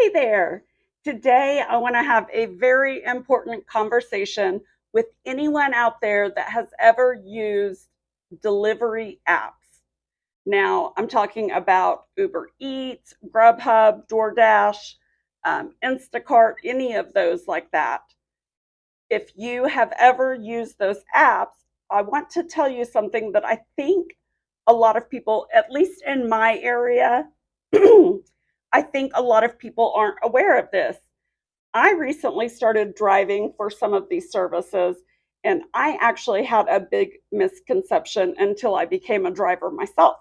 Hey there. Today, I want to have a very important conversation with anyone out there that has ever used delivery apps. Now, I'm talking about Uber Eats, Grub Hub, DoorDash, Instacart, any of those like that. If you have ever used those apps, I want to tell you something that I think a lot of people, at least in my area, I think a lot of people aren't aware of this. I recently started driving for some of these services, and I actually had a big misconception until I became a driver myself.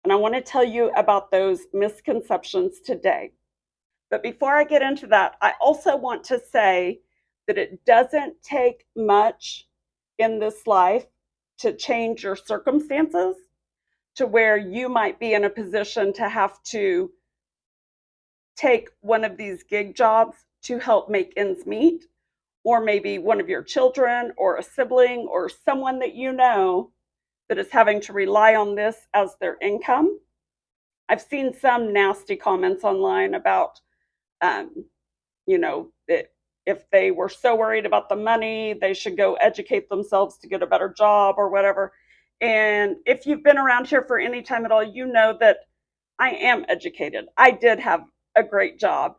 And I want to tell you about those misconceptions today. But before I get into that, I also want to say that it doesn't take much in this life to change your circumstances to where you might be in a position to have to take one of these gig jobs to help make ends meet, or maybe one of your children or a sibling or someone that you know that is having to rely on this as their income. I've seen some nasty comments online about, um, that if they were so worried about the money, they should go educate themselves to get a better job or whatever. And if you've been around here for any time at all, you know that I am educated. I did have a great job.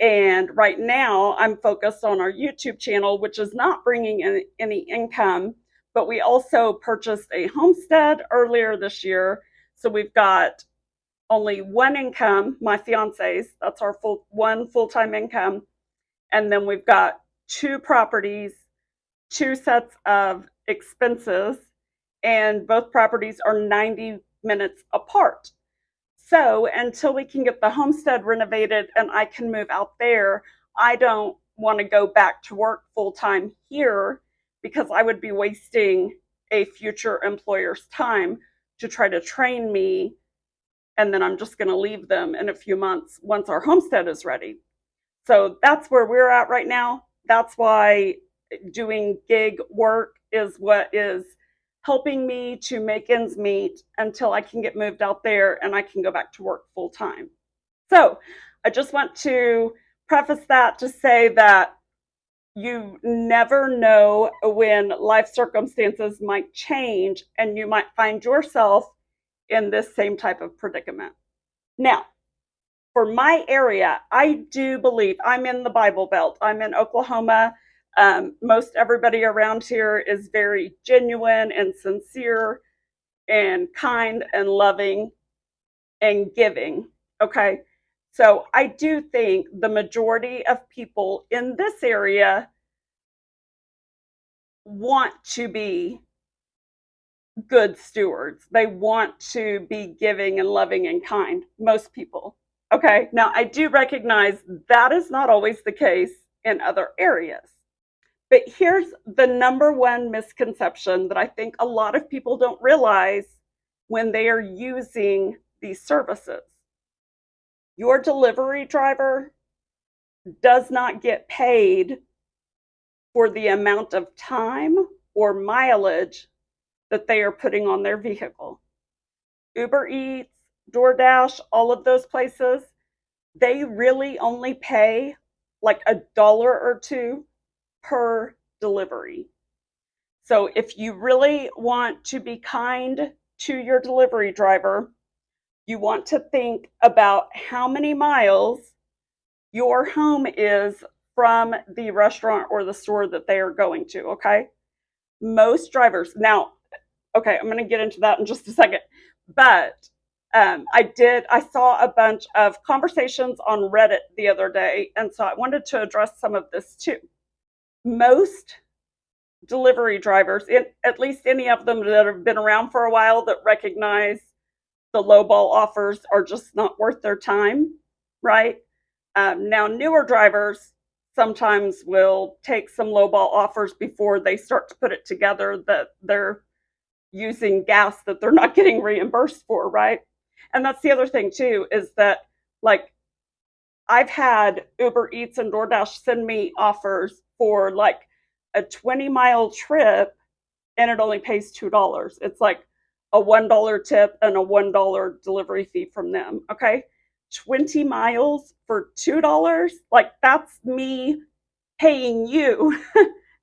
And right now, I'm focused on our YouTube channel, which is not bringing in any income, but we also purchased a homestead earlier this year. So we've got only one income, my fiance's, that's our one full-time income. And then we've got two properties, two sets of expenses, and both properties are 90 minutes apart. So until we can get the homestead renovated and I can move out there, I don't want to go back to work full time here because I would be wasting a future employer's time to try to train me. And then I'm just going to leave them in a few months once our homestead is ready. So that's where we're at right now. That's why doing gig work is what is helping me to make ends meet until I can get moved out there and I can go back to work full time. So I just want to preface that to say that you never know when life circumstances might change and you might find yourself in this same type of predicament. Now, for my area, I do believe I'm in the Bible Belt. I'm in Oklahoma. Most everybody around here is very genuine and sincere and kind and loving and giving. Okay. So I do think the majority of people in this area want to be good stewards. They want to be giving and loving and kind. Most people. Okay. Now, I do recognize that is not always the case in other areas. But here's the number one misconception that I think a lot of people don't realize when they are using these services. Your delivery driver does not get paid for the amount of time or mileage that they are putting on their vehicle. Uber Eats, DoorDash, all of those places, they really only pay like $1 or $2 per delivery. So if you really want to be kind to your delivery driver, you want to think about how many miles your home is from the restaurant or the store that they are going to, okay? Most drivers, now, okay, I'm going to get into that in just a second, but I saw a bunch of conversations on Reddit the other day, and so I wanted to address some of this too. Most delivery drivers, at least any of them that have been around for a while, that recognize the lowball offers are just not worth their time, right? Now, newer drivers sometimes will take some lowball offers before they start to put it together that they're using gas that they're not getting reimbursed for, right? And that's the other thing too, is that like I've had Uber Eats and DoorDash send me offers for like a 20-mile trip and it only pays $2. It's like a $1 tip and a $1 delivery fee from them. Okay. 20 miles for $2, like that's me paying you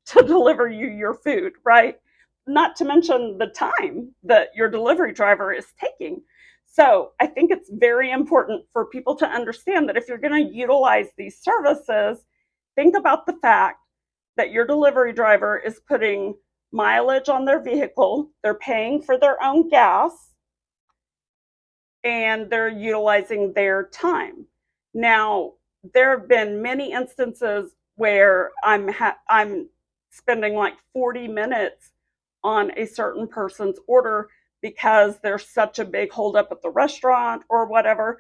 to deliver you your food, right? Not to mention the time that your delivery driver is taking. So I think it's very important for people to understand that if you're going to utilize these services, think about the fact that your delivery driver is putting mileage on their vehicle, they're paying for their own gas, and they're utilizing their time. Now, there have been many instances where I'm spending like 40 minutes on a certain person's order because there's such a big holdup at the restaurant or whatever,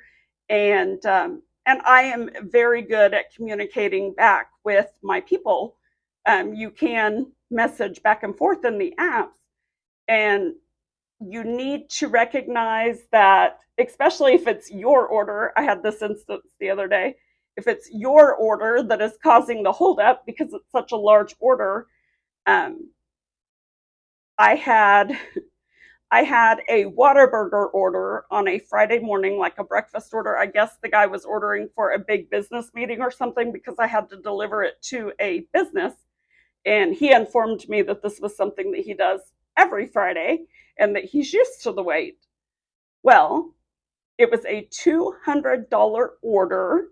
and I am very good at communicating back with my people. You can message back and forth in the apps, and you need to recognize that, especially if it's your order. I had this instance the other day. If it's your order that is causing the holdup because it's such a large order, um, I had a Whataburger order on a Friday morning, like a breakfast order. I guess the guy was ordering for a big business meeting or something because I had to deliver it to a business. And he informed me that this was something that he does every Friday and that he's used to the wait. Well, it was a $200 order.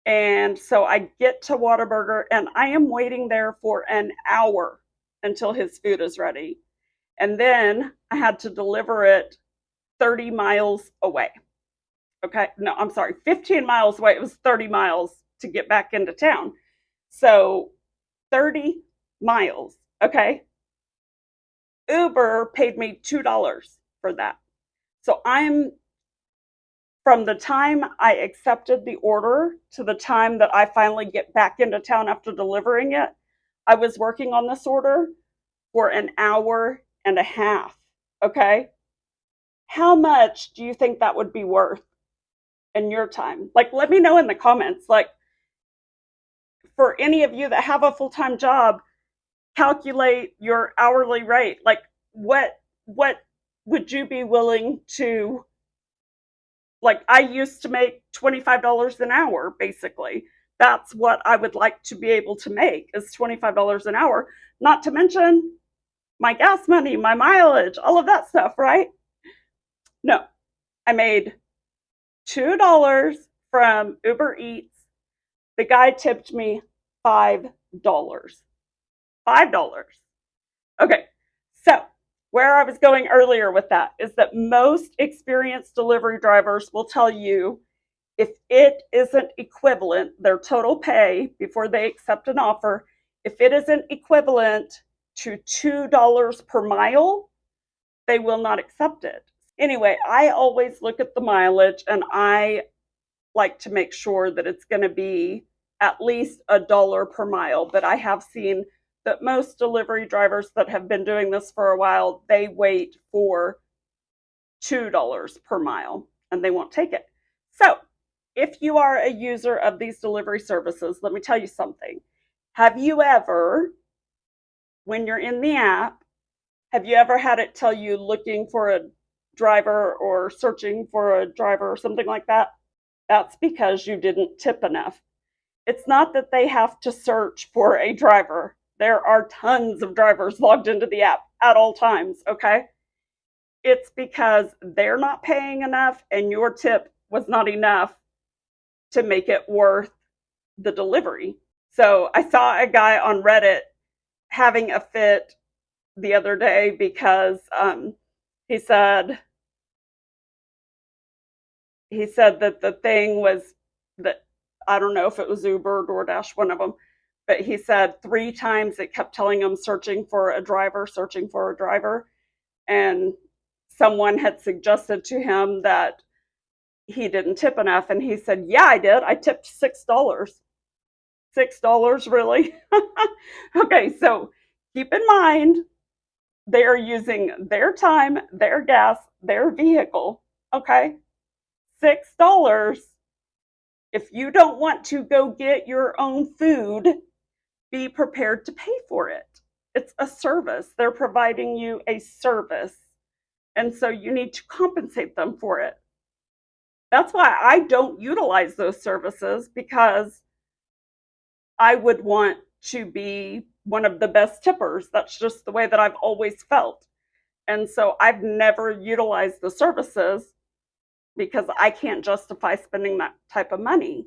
And so I get to Whataburger and I am waiting there for an hour until his food is ready. And then I had to deliver it 30 miles away. Okay, no, I'm sorry, 15 miles away. It was 30 miles to get back into town. So 30 miles, okay? Uber paid me $2 for that. So from the time I accepted the order to the time that I finally get back into town after delivering it, I was working on this order for an hour and a half, okay? How much do you think that would be worth in your time? Like, let me know in the comments. Like, for any of you that have a full-time job, calculate your hourly rate. Like, what would you be willing to, like, I used to make $25 an hour, basically. That's what I would like to be able to make, is $25 an hour, not to mention my gas money, my mileage, all of that stuff, right? No, I made $2 from Uber Eats. The guy tipped me $5. $5. Okay, so where I was going earlier with that is that most experienced delivery drivers will tell you if it isn't equivalent, their total pay before they accept an offer, if it isn't equivalent to $2 per mile, they will not accept it. Anyway, I always look at the mileage and I like to make sure that it's going to be at least $1 per mile. But I have seen that most delivery drivers that have been doing this for a while, they wait for $2 per mile and they won't take it. So if you are a user of these delivery services, let me tell you something. Have you ever, when you're in the app, have you ever had it tell you looking for a driver or searching for a driver or something like that? That's because you didn't tip enough. It's not that they have to search for a driver. There are tons of drivers logged into the app at all times, okay? It's because they're not paying enough and your tip was not enough to make it worth the delivery. So I saw a guy on Reddit having a fit the other day because he said that the thing was that, I don't know if it was Uber or DoorDash, one of them, but he said 3 times it kept telling him searching for a driver, searching for a driver. And someone had suggested to him that he didn't tip enough. And he said, yeah, I did. I tipped $6. $6, really? Okay, so keep in mind, they are using their time, their gas, their vehicle, okay? $6. If you don't want to go get your own food, be prepared to pay for it. It's a service. They're providing you a service. And so you need to compensate them for it. That's why I don't utilize those services, because I would want to be one of the best tippers. That's just the way that I've always felt. And so I've never utilized the services because I can't justify spending that type of money.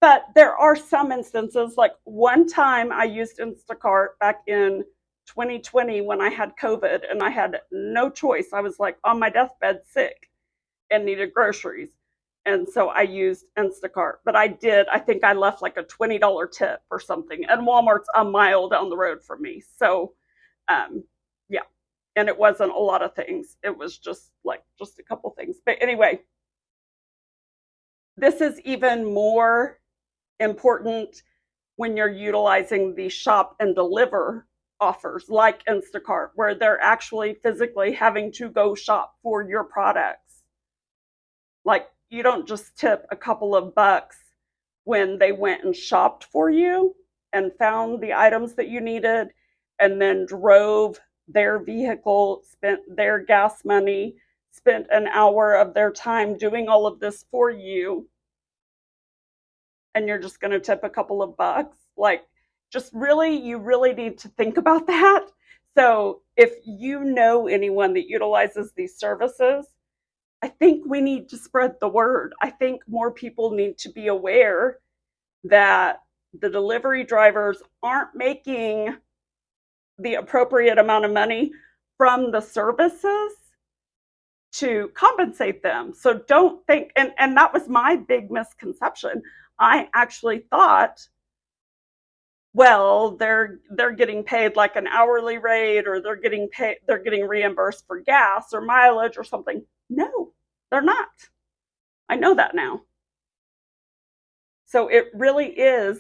But there are some instances, like one time I used Instacart back in 2020 when I had COVID and I had no choice. I was like on my deathbed sick and needed groceries. And so I used Instacart. But I think I left like a $20 tip or something. And Walmart's a mile down the road from me. So, yeah. And it wasn't a lot of things. It was just a couple things. But anyway, this is even more important when you're utilizing the shop and deliver offers like Instacart, where they're actually physically having to go shop for your products. Like, you don't just tip a couple of bucks when they went and shopped for you and found the items that you needed and then drove their vehicle, spent their gas money, spent an hour of their time doing all of this for you, and you're just going to tip a couple of bucks. Like, just really, you really need to think about that. So if you know anyone that utilizes these services, I think we need to spread the word. I think more people need to be aware that the delivery drivers aren't making the appropriate amount of money from the services to compensate them. So don't think, and that was my big misconception. I actually thought, well, they're getting paid like an hourly rate, or they're getting reimbursed for gas or mileage or something. No, they're not. I know that now. So it really is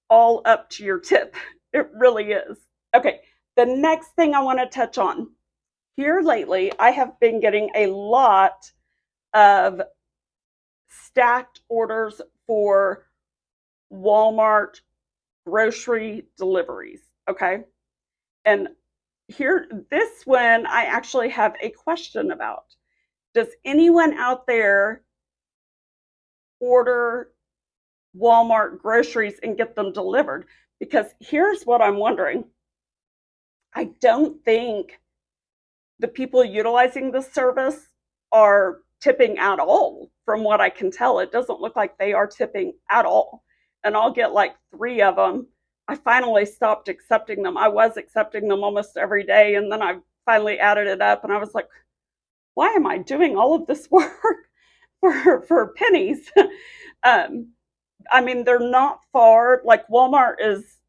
all up to your tip. It really is. Okay, the next thing I want to touch on. Here lately, I have been getting a lot of stacked orders for Walmart grocery deliveries. Okay. And here, this one I actually have a question about. Does anyone out there order Walmart groceries and get them delivered? Because here's what I'm wondering. I don't think the people utilizing this service are tipping at all. From what I can tell, it doesn't look like they are tipping at all. And I'll get like 3 of them. I finally stopped accepting them. I was accepting them almost every day, and then I finally added it up, and I was like, why am I doing all of this work for pennies? I mean, they're not far. Like, Walmart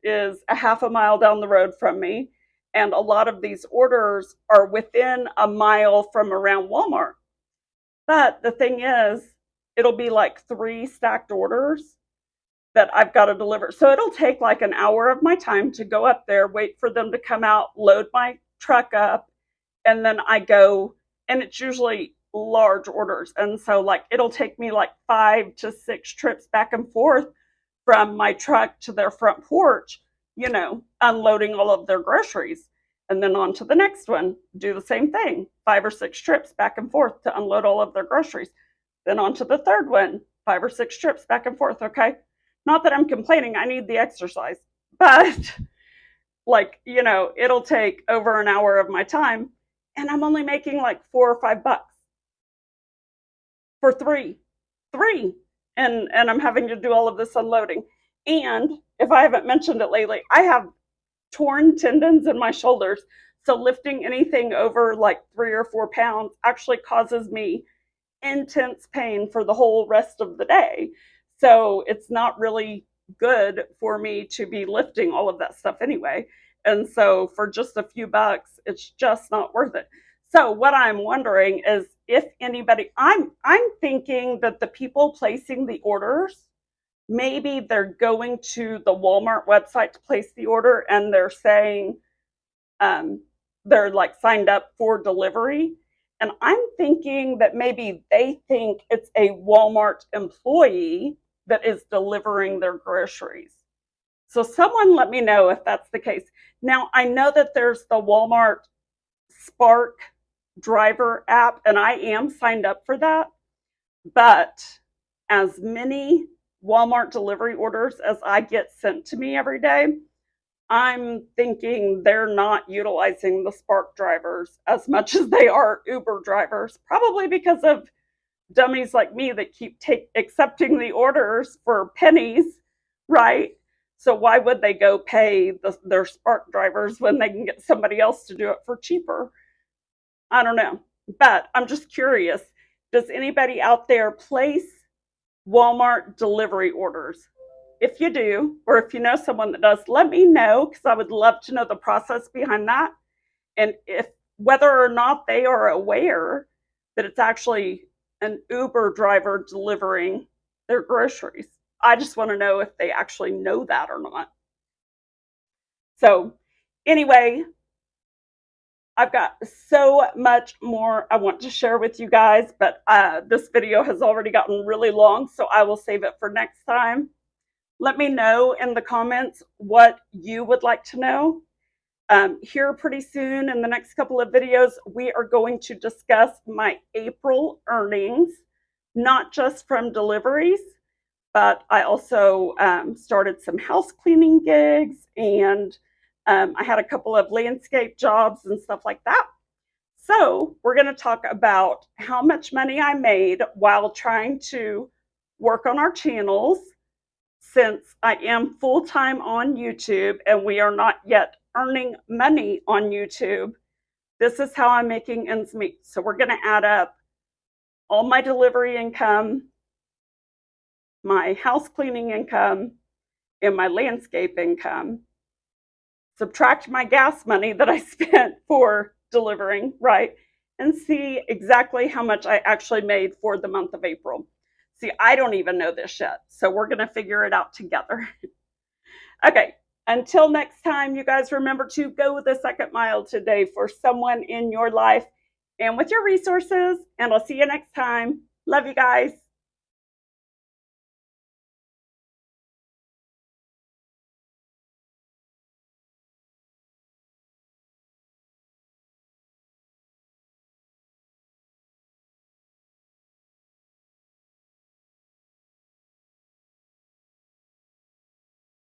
is a half a mile down the road from me, and a lot of these orders are within a mile from around Walmart. But the thing is, it'll be like 3 stacked orders that I've got to deliver. So it'll take like an hour of my time to go up there, wait for them to come out, load my truck up, and then I go, and it's usually large orders. And so like it'll take me like 5 to 6 trips back and forth from my truck to their front porch, unloading all of their groceries. And then on to the next one, do the same thing, 5 or 6 trips back and forth to unload all of their groceries. Then on to the third one, 5 or 6 trips back and forth. Okay. Not that I'm complaining, I need the exercise, but it'll take over an hour of my time, and I'm only making like $4 or $5 for three, and I'm having to do all of this unloading. And if I haven't mentioned it lately, I have torn tendons in my shoulders. So lifting anything over like 3 or 4 pounds actually causes me intense pain for the whole rest of the day. So it's not really good for me to be lifting all of that stuff anyway. And so for just a few bucks, it's just not worth it. So what I'm wondering is if anybody, I'm thinking that the people placing the orders, maybe they're going to the Walmart website to place the order, and they're saying they're like signed up for delivery. And I'm thinking that maybe they think it's a Walmart employee that is delivering their groceries. So someone let me know if that's the case. Now, I know that there's the Walmart Spark driver app, and I am signed up for that. but as many Walmart delivery orders as I get sent to me every day, I'm thinking they're not utilizing the Spark drivers as much as they are Uber drivers, probably because of dummies like me that keep accepting the orders for pennies, right? So why would they go pay their Spark drivers when they can get somebody else to do it for cheaper? I don't know. But I'm just curious, does anybody out there place Walmart delivery orders? If you do, or if you know someone that does, let me know, because I would love to know the process behind that, and if whether or not they are aware that it's actually an Uber driver delivering their groceries. I just want to know if they actually know that or not. So, anyway, I've got so much more I want to share with you guys, but this video has already gotten really long, so I will save it for next time. Let me know in the comments what you would like to know. Here pretty soon in the next couple of videos, we are going to discuss my April earnings, not just from deliveries, but I also started some house cleaning gigs, and I had a couple of landscape jobs and stuff like that. So we're going to talk about how much money I made while trying to work on our channels, since I am full-time on YouTube and we are not yet earning money on YouTube. This is how I'm making ends meet. So we're going to add up all my delivery income, my house cleaning income, and my landscape income, subtract my gas money that I spent for delivering, right? And see exactly how much I actually made for the month of April. See, I don't even know this yet, so we're going to figure it out together. Okay, until next time, you guys remember to go the second mile today for someone in your life and with your resources, and I'll see you next time. Love you guys.